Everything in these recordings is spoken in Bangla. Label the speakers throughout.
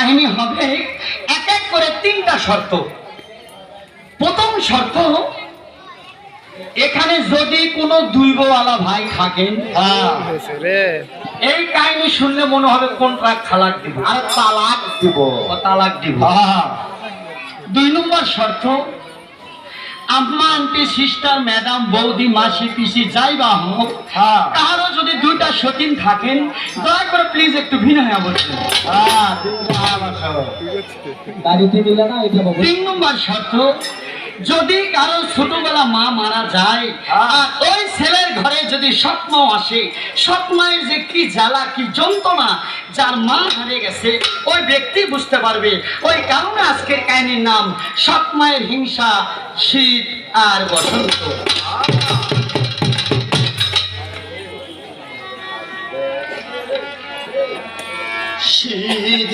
Speaker 1: কাহিনী হবে এক এক করে তিনটা শর্ত। প্রথম শর্ত, এখানে যদি কোনো দুইগোওয়ালা ভাই থাকেন, এই কাহিনী শুনলে মনে হবে কোনটা খালাক দিব
Speaker 2: আর তালাক দিব।
Speaker 1: তালাক দিব। দুই নম্বর শর্ত, আম্মা আন্টি সিস্টার ম্যাডাম বৌদি মাসি পিসি যাই বা হোক, কারো যদি দুইটা সতীন থাকেন দয়া করে প্লিজ একটু ভিন্ন হয়ে বসবেন। তিন নম্বর শর্ত, যদি কারো ছোটবেলা মা মারা যায় আর ওই ছেলের ঘরে যদি স্বপ্ন আসে, স্বপ্নের যে কি জ্বালা কি যন্ত্রণা, যার মা হারিয়ে গেছে ওই ব্যক্তি বুঝতে পারবে। ওই কারণে আজকের কাহিনীর নাম স্বপ্নের হিংসা, শীত আর বসন্ত। শীত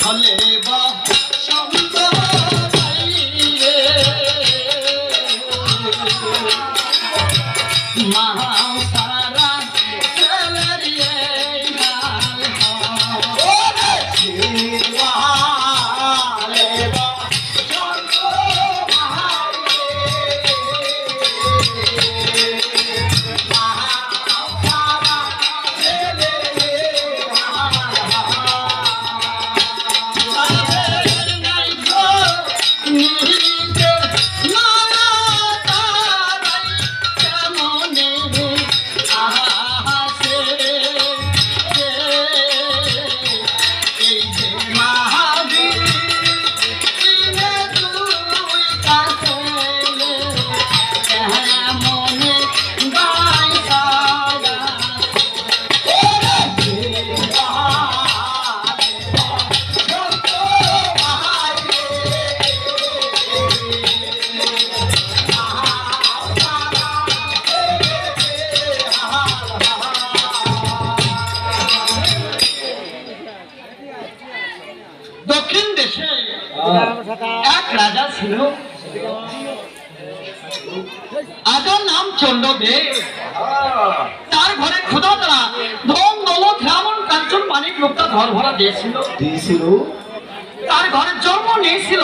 Speaker 1: হলে বসন্ত দক্ষিণ দেশে এক রাজা ছিল, আজার নাম চন্দ্রদেব। তার ঘরে খোদা তারা ধন দৌলত রামন কাঞ্চন মানিক লোকটা ঘর ভরা দিয়েছিল। তার ঘরে জন্ম নিয়েছিল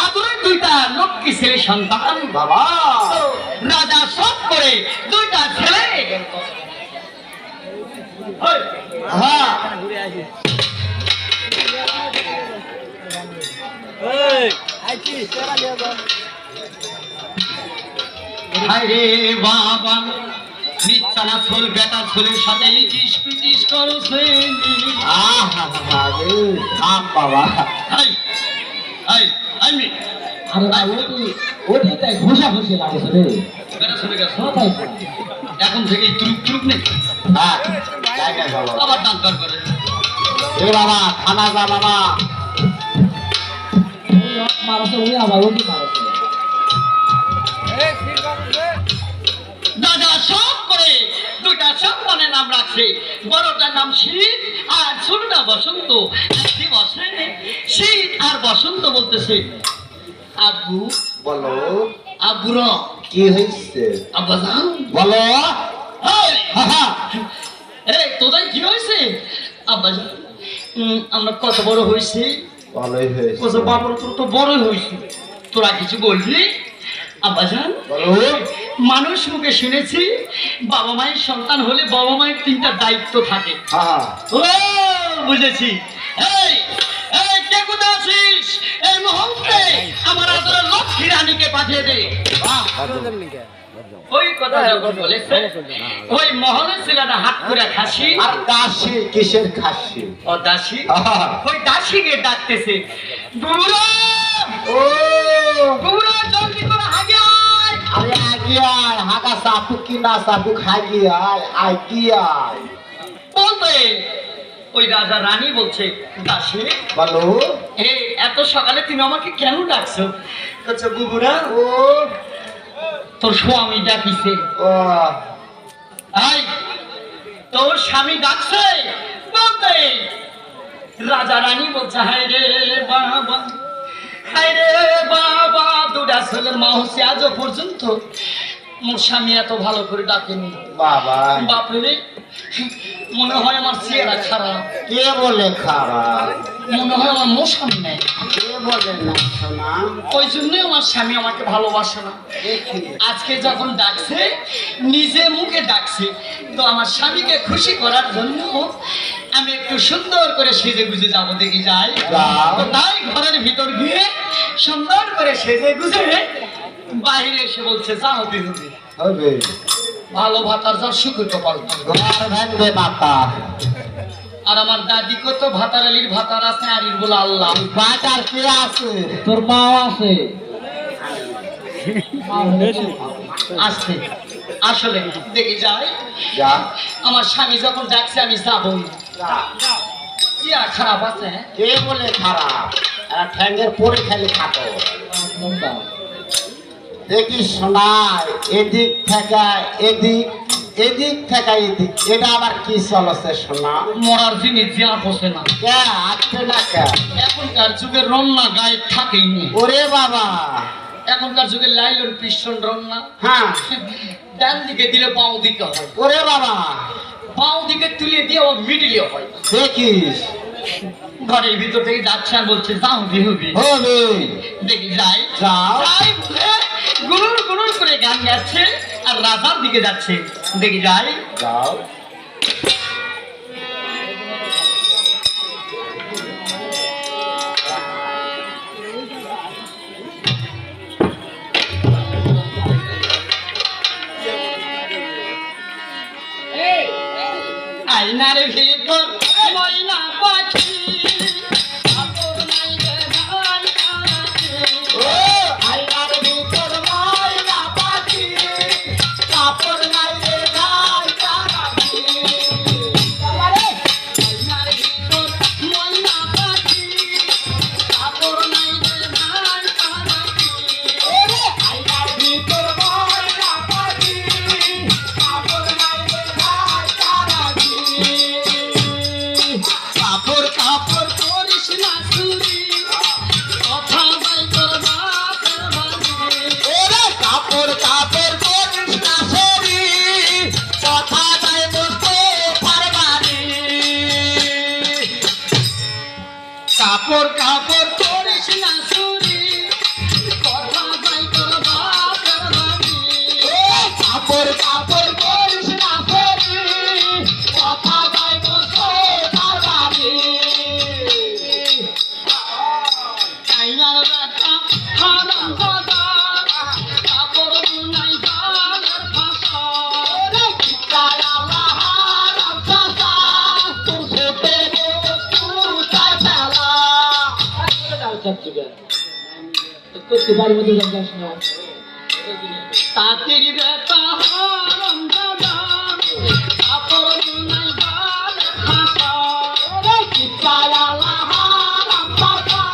Speaker 1: আদরের দুইটা লক্ষ্মী ছেলে সন্তান। বাবা রাজা সব করে দুইটা ছেলে রে বাবা নিচ্ছানা ছোল বেটা ছোলের সাথে ইটিস পিটিস করছে।
Speaker 2: বাবা
Speaker 1: এখন থেকে চুপ চুপ নেই, আবার টান টান করে
Speaker 2: বাবা খানা যা বাবা
Speaker 1: দাদা সব করে দুইটা সন্তানের নাম রাখছে, বড়টার নাম শীত আর ছোটটা বসন্ত। কি বসে শীত আর বসন্ত বলতেছে, আব্বু
Speaker 2: বলো
Speaker 1: আব্বুর
Speaker 2: কি হয়েছে?
Speaker 1: আব্বাজান
Speaker 2: বলো।
Speaker 1: এই তোদের কি হয়েছে? আব্বাজান আমরা কত বড় হয়েছি।
Speaker 2: ভালোই হয়েছে
Speaker 1: বাবা, তোর তো বড় হয়েছে, তোরা কিছু বলবি? আব্বাজান মানুষ মুখে শুনেছি বাবা মায়ের সন্তান হলে বাবা মায়ের তিনটা দায়িত্ব থাকে। ও বুঝেছি। এই এই কে কোথায় আছিস? এই মুহূর্তে আমার আদরের লক্ষ্মী রানীকে পাঠিয়ে দে। ওই কথা যখন বলেছে ওই মহলের ছেলেটা হাত করে খাসি
Speaker 2: আর কাশি কিসের খাসি?
Speaker 1: ও দাসী, ওই দাসীকে ডাকতেছে, বুড়ো
Speaker 2: ও
Speaker 1: বুড়ো জলদি করে হাগে আয়।
Speaker 2: আরে আগে আয়, হাগা সাপু কি না সাপু খাগি আয় আগে আয়
Speaker 1: বলতে ওই রাজা রানী বলছে, দাসী
Speaker 2: বলো
Speaker 1: এই এত সকালে তুমি আমাকে কেন ডাকছো? বলছে বুবুরা
Speaker 2: ও
Speaker 1: তোর স্বামী ডাকিছে।
Speaker 2: ও
Speaker 1: এই তোর স্বামী ডাকছে বলতে রাজা রানী বলছে, হায় রে বাবা, হায় রে বাবা, দুটা ছেলের মা হচ্ছে আজও পর্যন্ত মোর স্বামী এত ভালো করে ডাকেনি।
Speaker 2: বাবা
Speaker 1: বাপরে মনে হয় আমার চেহারা খারাপ,
Speaker 2: কে বলে খারাপ?
Speaker 1: মনে হয় আমার মোশন নেই,
Speaker 2: কে বলে না সোনা?
Speaker 1: ওই জন্যই আমার স্বামী আমাকে ভালোবাসে না।
Speaker 2: দেখি
Speaker 1: আজকে যখন ডাকছে, নিজে মুখে ডাকছে, তো আমার স্বামীকে খুশি করার জন্য আমি একটু সুন্দর করে সেজে গুজে যাবো, দেখি যাই।
Speaker 2: যাও।
Speaker 1: তো তাই ঘরের ভিতর গিয়ে সুন্দর করে সেজে গুজে বাইরে এসে বলছে যা হবে হবে,
Speaker 2: হবে
Speaker 1: ভালো ভাতার যার শুকুর কপাল থাকবে।
Speaker 2: ঘর ভাঙবে মাতা।
Speaker 1: আর আমার দাদি কত ভাতার আলীর ভাতার আছে, আলীর বলে আল্লাহ।
Speaker 2: বাটার কে আছে?
Speaker 3: তোর মাও আছে।
Speaker 1: আসছে আসলে দেখি যাই।
Speaker 2: যা
Speaker 1: আমার স্বামী যখন ডাকছে আমি যাবই, কি আর খারাপ আছে?
Speaker 2: কে বলে খারাপ? ঠ্যাঙ্গের পরে খালি খাটো। দেখি শোনায় এদিক থেকে এদিক, এদিক থেকে এদিক, এটা আবার কি চলছে শোনা?
Speaker 1: মরার জিনিস যে আর বসে না,
Speaker 2: কে আসছে না কে?
Speaker 1: এখনকার যুগের রন্না গায়ে থাকেই নি।
Speaker 2: ওরে বাবা,
Speaker 1: এখনকার যুগে লাইলন পিস্টন রন্না,
Speaker 2: হ্যাঁ
Speaker 1: ডান দিকে দিলে বাঁ দিকে হয়,
Speaker 2: ওরে বাবা,
Speaker 1: বাঁ দিকে তুলে দিয়ে ও মিডিলে হয়।
Speaker 2: দেখিস
Speaker 1: ঘরের ভিতর থেকে যাচ্ছে আর বলছে যাও বিহুবি,
Speaker 2: হবে।
Speaker 1: দেখি যাই।
Speaker 2: যাও।
Speaker 1: যাই বলে গুনুর গুনুর করে গান গাচ্ছে আর রাজার দিকে যাচ্ছে, দেখি যাই।
Speaker 2: যাও
Speaker 1: আয়নার ভিতর ময়না পাখি, আতর নাই রে ভাই কাছে।
Speaker 2: ও আইনার ভিতর ময়না পাখি, কাপড় নাই রে গাই কারাকি।
Speaker 1: আয়নার ভিতর ময়না পাখি, আতর নাই রে ভাই কাছে।
Speaker 2: ওরে আইনার ভিতর ময়না পাখি, কাপড় নাই রে গাই কারাকি।
Speaker 1: কাপড় কাপড় করিস না চুরি, কথা যাই তোর বাপের বাড়ি।
Speaker 2: ওরে কাপড় কাপড় করিস না সরি, কথা যায় বলতে পারবানি।
Speaker 1: কাপড় কাপড় করিস না চুরি, কথা যাই তোর বাপের বাড়ি।
Speaker 2: ও কাপড় কাপড় করিস না সরি, কথা যায় বলতে পারবানি।
Speaker 1: আইনার বেটা হারাম দাদা, কাপড় বুনাই জালের ভাষা।
Speaker 2: ওরে কিতায় আল্লাহ হারাম চাচা, তোর ছোটে বস্তু চাই ফেলা।
Speaker 3: করতে পারবো তো যাস না।
Speaker 1: তাঁতির বেটা হারাম দাদা, কাপড় বুনাই জালের ভাষা।
Speaker 2: ওরে কিতায় আল্লাহ হারাম চাচা,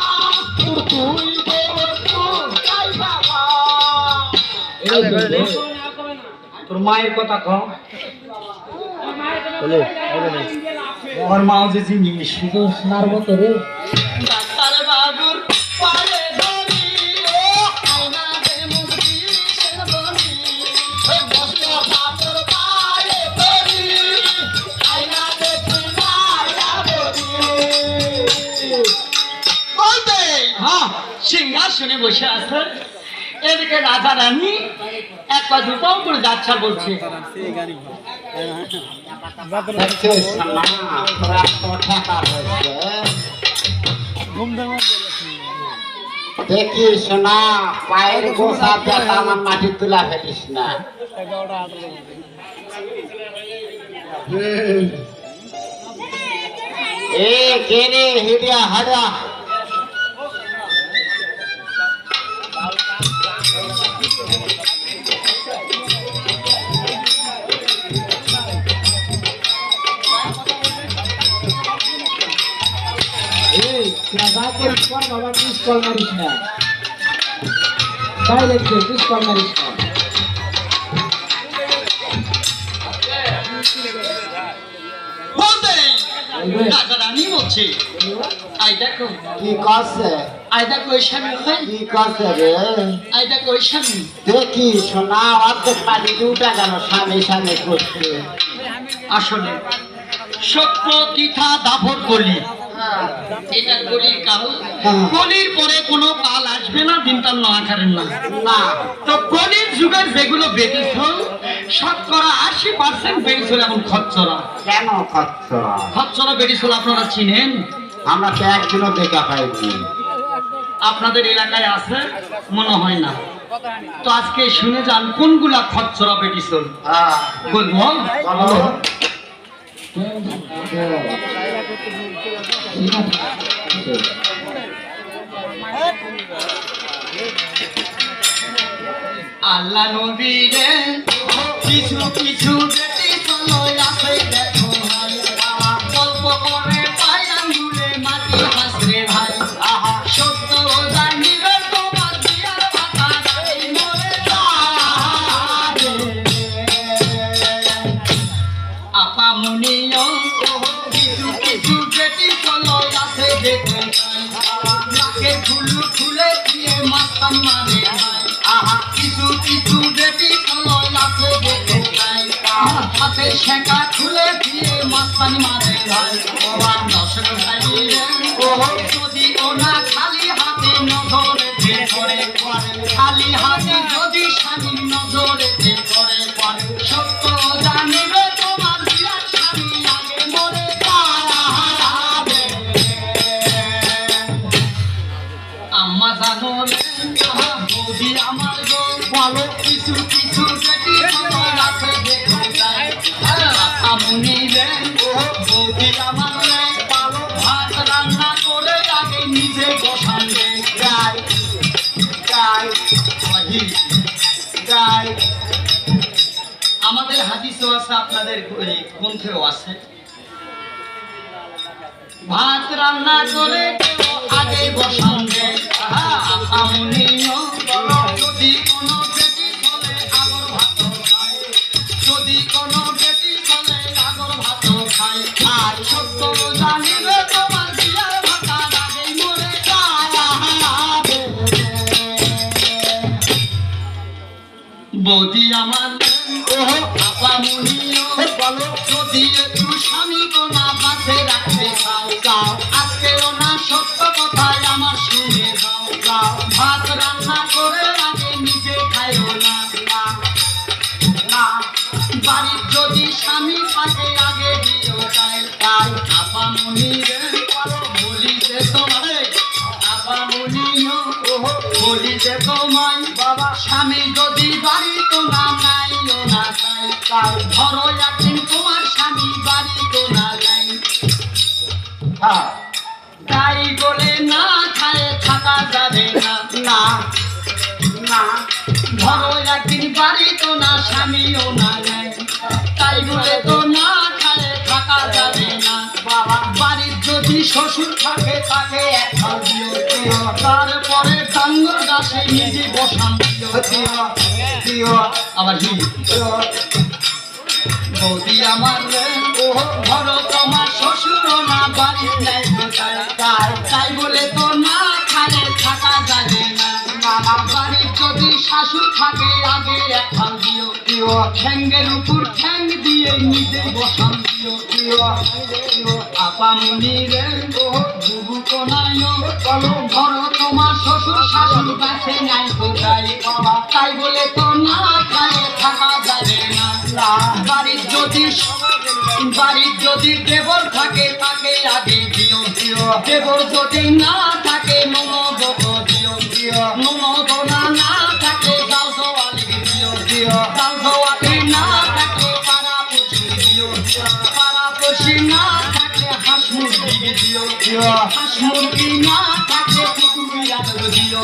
Speaker 2: তোর তুই বস্তু চাই ফেলা।
Speaker 1: তোর মায়ের কথা কও, ওর মাও যে জিনিস।
Speaker 3: শুধু সোনার মতো রে।
Speaker 1: ডাক্তার বাবুর পায়ে ধরি, ও আয়না দে মুখ দিশের বলি।
Speaker 2: ওই মোস্তফা তোর পায়ে ধরি, আয়না দেখি মায়া বলি।
Speaker 1: বলতে হ্যাঁ, সিংহাসনে বসে আছে, এদিকে রাজা রানী এক পা দু পাও করে যাচ্ছে আর বলছে
Speaker 2: দেখছিস না, তোরা তো ঠেকা হয়েছে। দেখিস না, পায়ের গোসা দেখা আমার মাটি তুলা ফেলিস না। এ কে রে হিডিয়া হাডা?
Speaker 3: এই তোরা যা করিস কর বাবা, মিস কল মারিস না। তাই দেখছে মিস কল মারিস না।
Speaker 1: বলতে
Speaker 3: বলবে?
Speaker 1: রাজা রানী বলছে আই দেখো,
Speaker 2: কি করছে?
Speaker 1: আই দেখো ওই স্বামী হয়,
Speaker 2: কি করছে রে?
Speaker 1: আই দেখো ওই স্বামী।
Speaker 2: দেখি শোনা, অর্ধেক পানি উঠে গেল স্বামী স্বামী করছে।
Speaker 1: আসলে সত্য তিথা দাফর কলি, এটা কলির কারণ। কলির পরে কোনো কাল আসবে না, দিনটা নোয়াখালীর না।
Speaker 2: না
Speaker 1: তো কলির যুগের যেগুলো বেরিয়েছিল, শতকরা 80% বেরিয়েছিল এখন খচ্চরা।
Speaker 2: কেন খচ্চরা?
Speaker 1: খচ্চরা বেরিয়েছিল, আপনারা চিনেন?
Speaker 2: আমরা তো একদিনও দেখা পাইনি।
Speaker 1: আপনাদের এলাকায় আছে মনে হয় না। তো আজকে শুনে যান কোনগুলা খচ্চরা বেরিয়েছিল।
Speaker 2: হ্যাঁ
Speaker 1: বলবো
Speaker 2: বলো।
Speaker 1: আল্লাহ নবীরে কিছু কিছু যেতে চলো আছে দেখো ভাই, গল্প করে পাই আঙ্গুলে মাটি হাসরে ভাই। আহা সত্য জানিবে তোমার দিয়ার কথা এই মরে যাবে। আপা মুনিও কিছু কিছু যেতে চলো আছে দেখো ভাই, নাকে ফুলু ফুলে দিয়ে মাস্তান মারে ভাই। আহা কিছু কিছু বেটি চলো আছে দেখো ভাই, হাতে শেখা খুলে দিয়ে মাস্তানি মারে ভাই। ওবার দর্শক ভাই যদি ওনা খালি হাতে নজরে ধরে পড়ে, খালি হাতে যদি স্বামী নজরে ধরে পড়ে, সত্য জানিবে তোমার বিরাট স্বামী আগে মরে যাবে। আম্মা জানো রে বৌদি আমার গো, বলো কিছু কিছু যেটি সময় আছে দেখো যাই। আমনি রে বৌদি আমার রে, বলো ভাত রান্না করে আগে নিজে বসান রে। যাই যাই যাই। আমাদের হাদিসও আছে, আপনাদের গ্রন্থেও আছে। ভাত রান্না করে কেউ আগে বসান রে। আমনিও যদি কোনো বেটি চলে আগর ভাত খায়, যদি কোনো বেটি চলে আগর ভাত খায়, আর সত্য জানিবে তোমার বিয়ার ভাতা আগে মরে যাবে। বৌদি আমার আপা মুনিও বলো যদি একটু স্বামী গোনা বাঁচে রাখতে চাও, আজকেও না সত্য কথায় আমার শুনে যাও। ভাত রান্না করে আগে নিজে খাইও না। না বাড়ির যদি স্বামী থাকে আগে দিও তাই। আপা মুনিরে বলি যে তোমারে, আপা মুনিও বলি যে তোমায়, বাবা স্বামী যদি বাড়ি তো না নাইও না তাই। ধরো একদিন তোমার স্বামী বাড়ি তো না যাই, তাই বলে না খায় থাকা যাবে না। না না ধরো একদিন বাড়ি তো না স্বামীও না নেয়, তাই বলে তো না খায় থাকা যাবে না। বাবা বাড়ির যদি শ্বশুর থাকে তাকে এক থাল দিও, তারপরে ডাঙ্গর গাছে নিজে বসান দিও। আবার বৌদি আমার রে ধরো তোমার শ্বশুর না বাড়ি নাই তাই বলে তো না খালে থাকা যাবে না। বাড়ির যদি শাশুড় থাকে আগে এক থাল দিও, ঠ্যাঙ্গের উপর ঠ্যাং দিয়ে নিজে বসান দিও। আপা মুনি রে বুবু কোনাইও ধরো তোমার শ্বশুর শাশুড় গাছে নাই কোথায়, তাই বলে তো না খালে থাকা যাবে না। বাড়ির যদি দেবর থাকে তাকে আগে দিও, দেবর যদি না থাকে ননদ দিও, ননদ না থাকে গাল দোয়ালি দিও, গাল দোয়ালি না থাকে পাড়া পুষি দিও, পাড়া পুষি না থাকে হাঁস মুরগি দিও, হাঁস মুরগি না থাকে কুকুর বিড়াল দিও,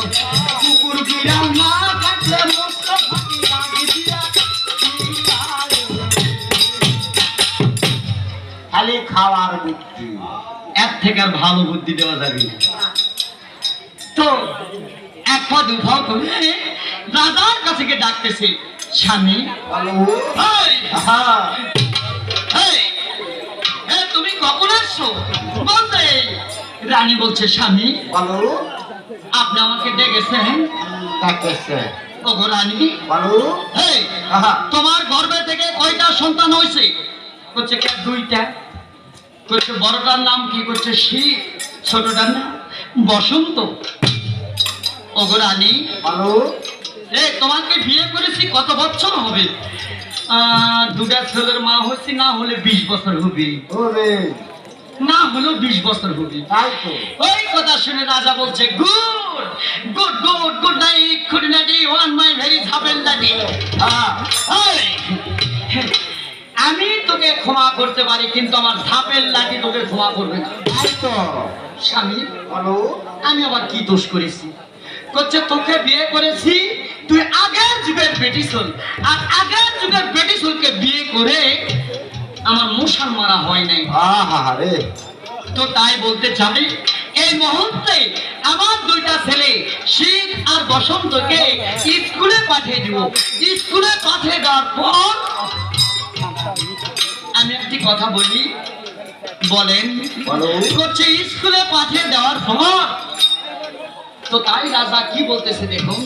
Speaker 1: কুকুর বিড়াল না থাকলে মস্ত ফাঁকি লাগি দিয়া।
Speaker 2: খালি খাওয়ার বুদ্ধি,
Speaker 1: এর থেকে আর ভালো বুদ্ধি দেওয়া যাবে না। তো এক পা দু পাও করে দাদার কাছে গিয়ে ডাকতেছে, স্বামী তুমি কখন আসছো বলতে। রানী বলছে, স্বামী
Speaker 2: বলো
Speaker 1: আপনি আমাকে ডেকেছেন।
Speaker 2: ডাকতেছে,
Speaker 1: ওগো রানী
Speaker 2: বলো
Speaker 1: তোমার গর্ভে থেকে কয়টা সন্তান হয়েছে? বলছে দুইটা। করছে বড়টার নাম কি করছে শীত, ছোটটার নাম বসন্ত। ওগো রানী,
Speaker 2: বলো।
Speaker 1: এই তোমাকে বিয়ে করেছি কত বছর হবে? দুটা ছেলের মা হচ্ছে, না হলে 20 বছর হবে,
Speaker 2: ওরে
Speaker 1: না হলেও 20 বছর হবে।
Speaker 2: তাই তো।
Speaker 1: ওই কথা শুনে রাজা বলছে good good good good night good night one my very ঝাপেল লাডি। আমি তোকে ক্ষমা করতে পারি, কিন্তু আমার ঝাপেল লাঠি তোকে ক্ষমা করবে না।
Speaker 2: তাই তো।
Speaker 1: স্বামী,
Speaker 2: বলো।
Speaker 1: আমি আবার কি দোষ করেছি? করছে তোকে বিয়ে করেছি, তুই আগের যুগের ব্রিটিশ হল, আর আগের যুগের ব্রিটিশ হলকে বিয়ে করে আমার মশান মারা হয় নাই।
Speaker 2: আহা রে।
Speaker 1: তো তাই বলতে চাই এই মুহূর্তে আমার দুইটা ছেলে শীত আর বসন্তকে স্কুলে পাঠিয়ে দিব। স্কুলে পাঠিয়ে দেওয়ার পর আমি একটি কথা বলি, বলেন।
Speaker 2: বলো।
Speaker 1: করছে স্কুলে পাঠিয়ে দেওয়ার পর, তো তাই রাজা কি বলতেছে দেখুন।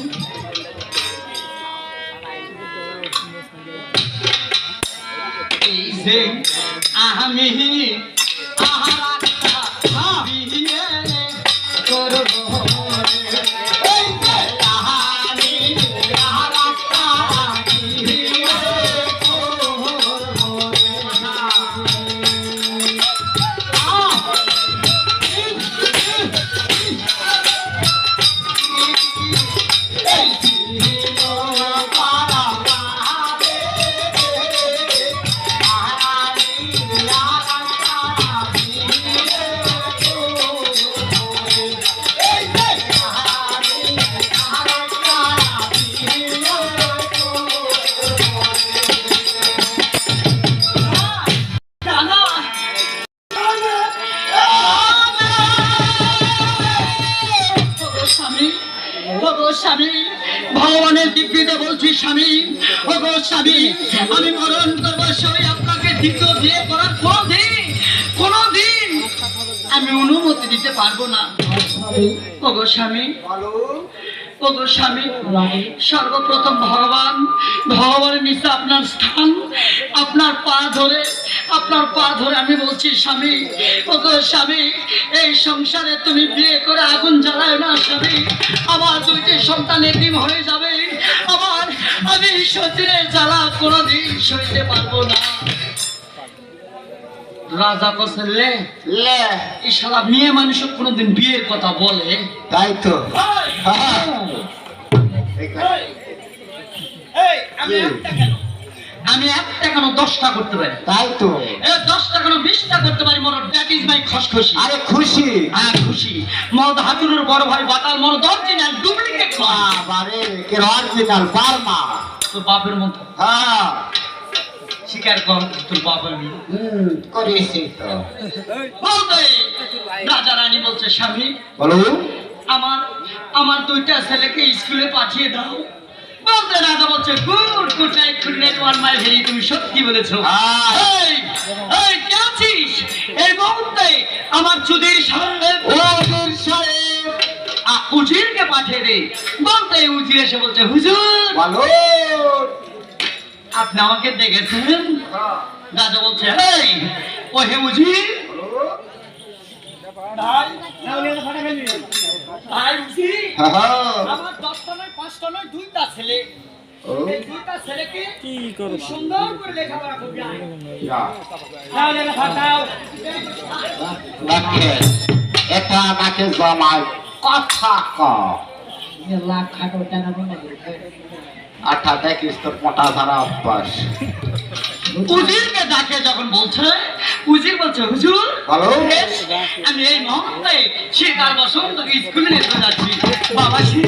Speaker 1: এই যে আমি বিয়ে করব রে, এই যে আমি বিয়ে করব স্বামী, ভগবানের দিব্যিতে বলছি স্বামী, ওগো স্বামী, আমি মরণ করবো সবাই আপনাকে দ্বিতীয় বিয়ে করার কোনদিন আমি অনুমতি দিতে পারবো না। ওগো স্বামী,
Speaker 2: বলো।
Speaker 1: ওগো স্বামী, সর্বপ্রথম ভগবানের নিচে আপনার স্থান, আপনার পা ধরে আমি বলছি স্বামী, ওগো স্বামী, এই সংসারে তুমি বিয়ে করে আগুন জ্বালায় না স্বামী। আমার দুইটি সন্তান এতিম হয়ে যাবে, আমি সতীরের জ্বালা কোনোদিন সইতে পারবো না। রাজা বলছে লে
Speaker 2: লে।
Speaker 1: এই শালা মেয়ে মানুষ কোনোদিন বিয়ের কথা বলে?
Speaker 2: তাই তো।
Speaker 1: আমি একটা কেন 10টা করতে পারি?
Speaker 2: তাই তো।
Speaker 1: 10টা কেন 20টা করতে পারি? মনে দ্যাট ইজ মাই খসখসি।
Speaker 2: আরে খুশি।
Speaker 1: হ্যাঁ খুশি। মদ হাতুরের বড় ভাই বাতাল মনে অরিজিনাল ডুপ্লিকেট।
Speaker 2: বাবারে কে অরিজিনাল বার্মা।
Speaker 1: তোর বাপের মতো
Speaker 2: হ্যাঁ।
Speaker 1: স্বীকার কর তোর বাপের মেয়ে।
Speaker 2: করেছি তো।
Speaker 1: বলতে রাজা রানী বলছে স্বামী,
Speaker 2: বলো।
Speaker 1: আমার দুইটা ছেলেকে স্কুলে পাঠিয়ে দাও। বলতে রাজা বলছে good good night one my very, তুমি সত্যি বলেছো। এই এই কে আছিস? এই মুহূর্তে আমার চুদির সাহেব উজিরকে পাঠিয়ে দে। বলতে উজির এসে বলছে হুজুর,
Speaker 2: বলো।
Speaker 1: আপনি আমাকে দেখেছেন? রাজা বলছে এই ও হে উজির, ভাই উজির, আমার 10টা নয় 5টা নয় 2টা ছেলে, এই 2টা ছেলেকে কি করব সুন্দর করে লেখাপড়া করবি। তাহলে ফাটাও
Speaker 2: দেখে এটা নাকি জমায় কথা কম।
Speaker 3: লাখ খাটো টাকা বন্ধ
Speaker 2: আঠা দেখিস তোর মোটা ধারা অভ্যাস।
Speaker 1: উজিরকে ডাকে যখন বলছে, উজির বলছে হুজুর,
Speaker 2: বলো।
Speaker 1: বেশ, আমি এই মুহূর্তে শীতার বসন্তকে স্কুলে নিয়ে চলে যাচ্ছি। বাবা শ্রী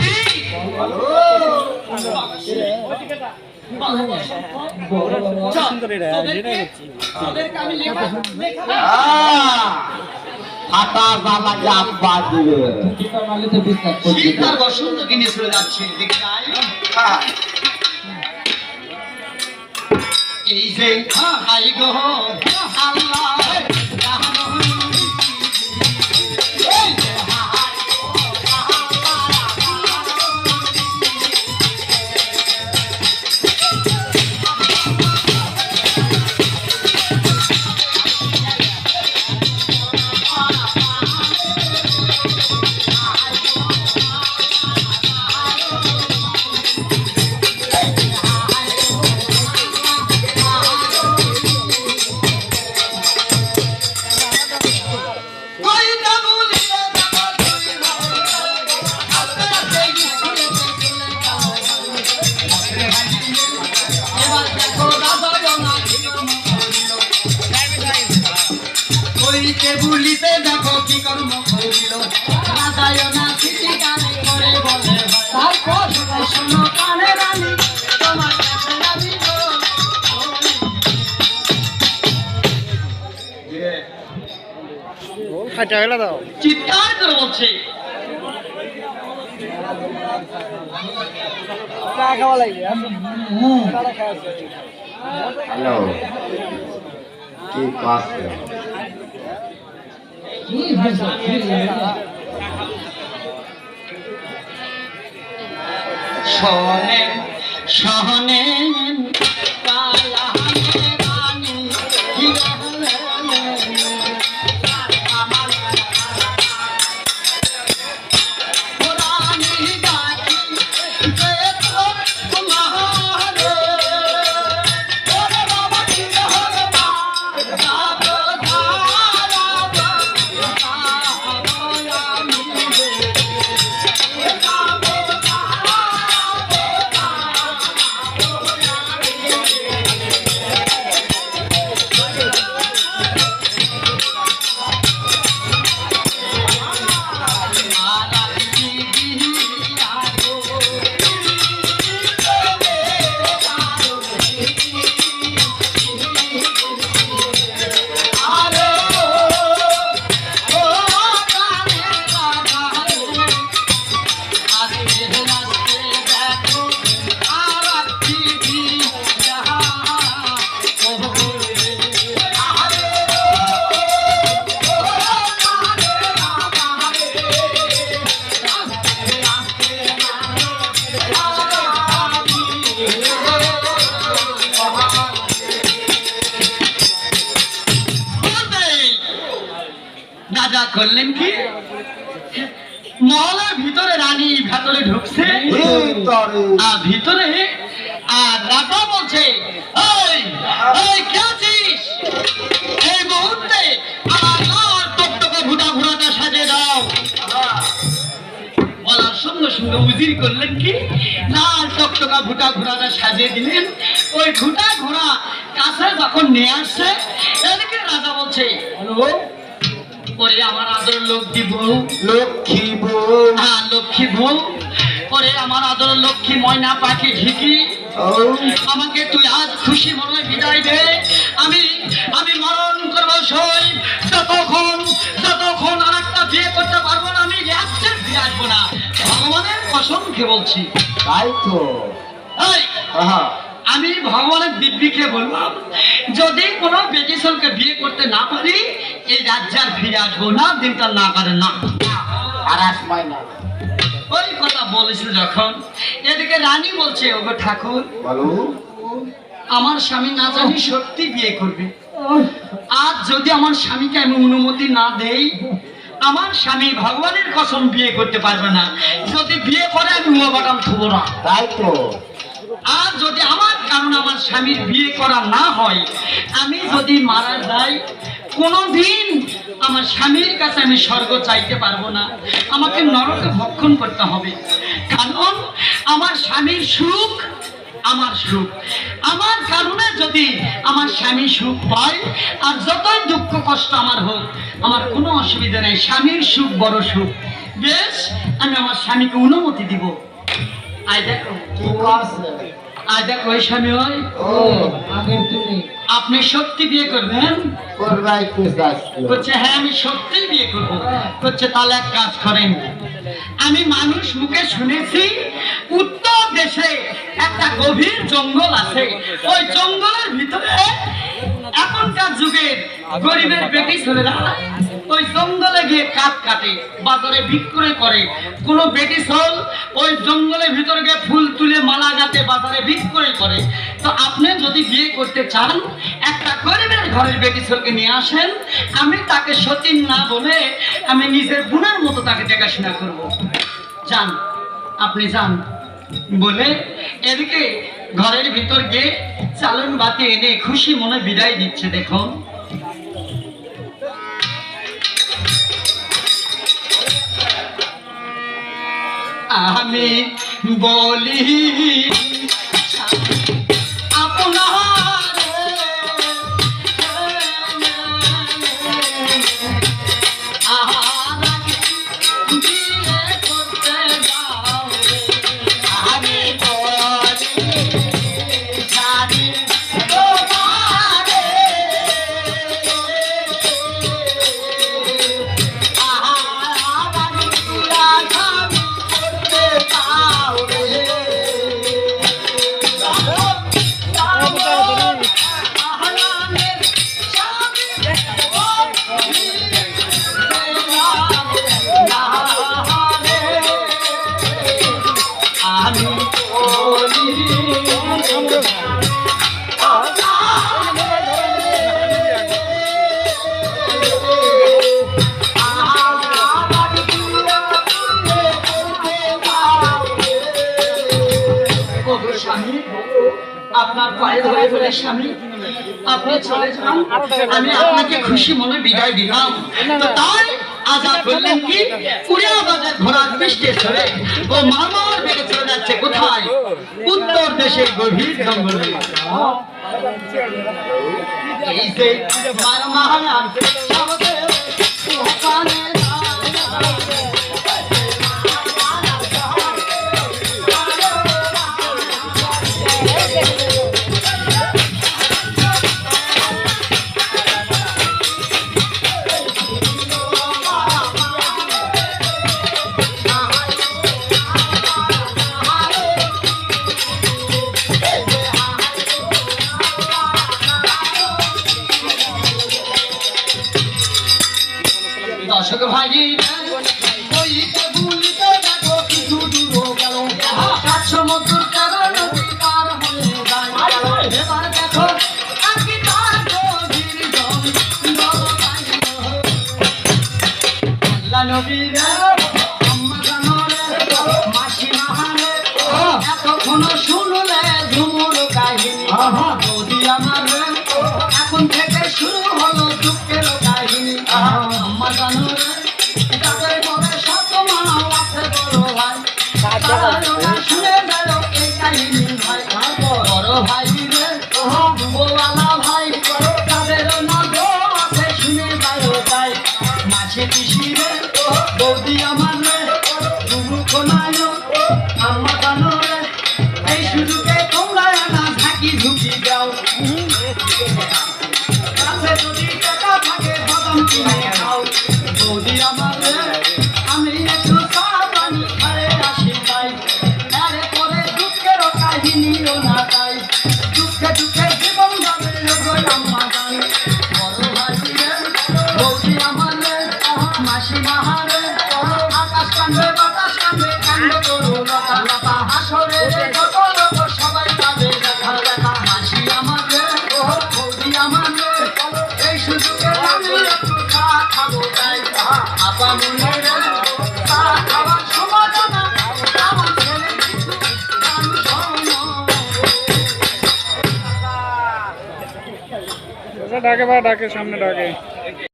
Speaker 1: তোদেরকে আমি
Speaker 2: আটা জামাকে আব্বা দিবে।
Speaker 1: শীতার বসন্তকে নিয়ে চলে যাচ্ছি। দেখতে আয়। এই যে আই গো আল্লাহ রানীকে বলিতে দেখো কি কর্ম করিল রাজায় না চিঠি গানে করে বলে
Speaker 3: তারপর
Speaker 1: শোনো কানে রানী তোমার কাছে রানী গো। চিৎকার করে বলছে
Speaker 2: হ্যালো কি কাছে
Speaker 3: কি হয়েছে
Speaker 1: শোনেন শোনেন কালাহানে রানী রানী ডাকি দেখো তোমারে ওরে বাবা কি হলো বা যাবো ধারা রাজা করলেন কি মহলের ভিতরে রানী ভেতরে ঢুকছে আর ভিতরে আর রাজা বলছে ওই ওই কে আছিস এই মুহূর্তে আমার লাল টকটকে ভুটা ঘোড়াটা সাজিয়ে দাও বলার সঙ্গে সঙ্গে উজির করলেন কি লাল টকটকা ভুটা ঘোড়াটা সাজিয়ে দিলেন ওই ভুটা ঘোড়া কাছে যখন নিয়ে আসছে এদিকে রাজা বলছে ওরে আমার আদর লক্ষ্মী বউ
Speaker 2: লক্ষ্মী বউ
Speaker 1: হ্যাঁ লক্ষ্মী বউ ওরে আমার আদর লক্ষ্মী ময়না পাখি ঢিকি আমাকে তুই আজ খুশি মনে বিদায় দে আমি আমি মরণ করবো সই যতক্ষণ আর একটা বিয়ে করতে পারবো না আমি রাজ্যে ফিরে আসবো না ভগবানের কসমকে বলছি
Speaker 2: তাই তো
Speaker 1: এই,
Speaker 2: আহা
Speaker 1: আমি ভগবানের দিব্যিকে বললাম যদি কোনো বেটিসলকে বিয়ে করতে না পারি এই রাজ্যে আর ফিরে আসবো না দিনটা না করে না
Speaker 2: আর আসমাই না
Speaker 1: ওই কথা বলেছিল যখন এদিকে রানী বলছে ওগো ঠাকুর
Speaker 2: বলো
Speaker 1: আমার স্বামী না জানি সত্যি বিয়ে করবে আজ যদি আমার স্বামীকে আমি অনুমতি না দেই আমার স্বামী ভগবানের কসম বিয়ে করতে পারবে না যদি বিয়ে করে আমি উমা বাটাম থুবো না
Speaker 2: তাই তো
Speaker 1: আর যদি আমার কারণ আমার স্বামীর বিয়ে করা না হয় আমি যদি মারা যাই কোনোদিন আমার স্বামীর কাছে আমি স্বর্গ চাইতে পারবো না আমাকে নরকে ভক্ষণ করতে হবে কারণ আমার স্বামীর সুখ আমার সুখ আমার কারণে যদি আমার স্বামী সুখ পায় আর যতই দুঃখ কষ্ট আমার হোক আমার কোনো অসুবিধা নেই স্বামীর সুখ বড় সুখ বেশ আমি আমার স্বামীকে অনুমতি দিব আয় দেখো
Speaker 2: কি কাছে
Speaker 1: আয় দেখো ওই স্বামী হয়
Speaker 2: ও
Speaker 3: আগের তুমি
Speaker 1: আপনি সত্যি বিয়ে করবেন
Speaker 2: করবাই তো যাচ্ছি
Speaker 1: বলছে হ্যাঁ আমি সত্যিই বিয়ে করবো বলছে তাহলে এক কাজ করেন আমি মানুষ মুখে শুনেছি উত্তর দেশে একটা গভীর জঙ্গল আছে ওই জঙ্গলের ভিতরে এখনকার যুগের গরিবের বেটি ছেলেরা ওই জঙ্গলে গিয়ে কাঠ কাটে বাজারে বিক্রয় করে কোনো বেটি ছেল ওই জঙ্গলের ভিতরে গিয়ে ফুল তুলে মালা গাঁথে বাজারে বিক্রয় করে তো আপনি যদি বিয়ে করতে চান একটা গরিবের ঘরের বেটি ছেলেকে নিয়ে আসেন আমি তাকে সতীন না বলে আমি নিজের বোনের মতো তাকে দেখাশোনা করব যান আপনি যান বলে এদিকে ঘরের ভিতর গিয়ে চালন বাতি এনে খুশি মনে বিদায় দিচ্ছে দেখুন আমি বলি আপনার স্বামী আপনি চলে যান, আমি আপনাকে খুশি মনে বিদায় দিলাম। তো তাই আজাদ বললেন কি পুরিয়া বাজার ঘোড়ার পৃষ্ঠে চলে ও মামার বেড়ে চলে যাচ্ছে কোথায়? উত্তর দেশের গভীর জঙ্গলে। এই যে মারমাহানা শহরে ওখানে দর্শক ভাই বইতে ভুলিতে দেখো কিছু দূর গেল, সমুদ্র কারণ পার হয়ে যায়। এবার দেখো আকি তার গভীর আল্লাহ নবীর আম্মা জানরে মাসি মাহারে এতক্ষণ শুনলে ঝুমুর কাহিনী। যদি আমার এখন থেকে শুরু হলো দুঃখের কাহিনী। আম্মা জানরে তাদের ঘরে শত মা আছে বড় ভাই, তারা শুনে গেল এই কাহিনী ভাই। বড় ভাই রে দুবোওয়ালা ভাই তাদের নাগো আছে শুনে গেল তাই। মাসে পিসি রে বৌদি আমার রে দুমুখ নাই আম্মা জানরে এই সুযোগে তোমরা না ঝাঁকি ঝুঁকি দাও। কাছে যদি টাকা থাকে বাদাম কিনে খাও। বৌদি আমার রে আমি একটু চা পানি খায়ে আসি তাই। এরপরে দুঃখের কাহিনীও না তাই। দুঃখে দুঃখে জীবন যাবে গো আম্মা জান। বড় ভাই রে বৌদি আমার রে মাসি মাহারে আকাশ কান্দে বাতাস কান্দে কান্দ করো লতা লতা হাসরে রে যত লোক সবাই পাবে দেখার দেখা। মাসি আমার রে বৌদি আমার রে এই সুযোগে আমি একটু চা খাবো তাই। আপা মনে রে চা খাওয়ার সময় না আমার ছেলে কিছু গান শোনো।
Speaker 3: ডাকে বা ডাকে সামনে ডাকে।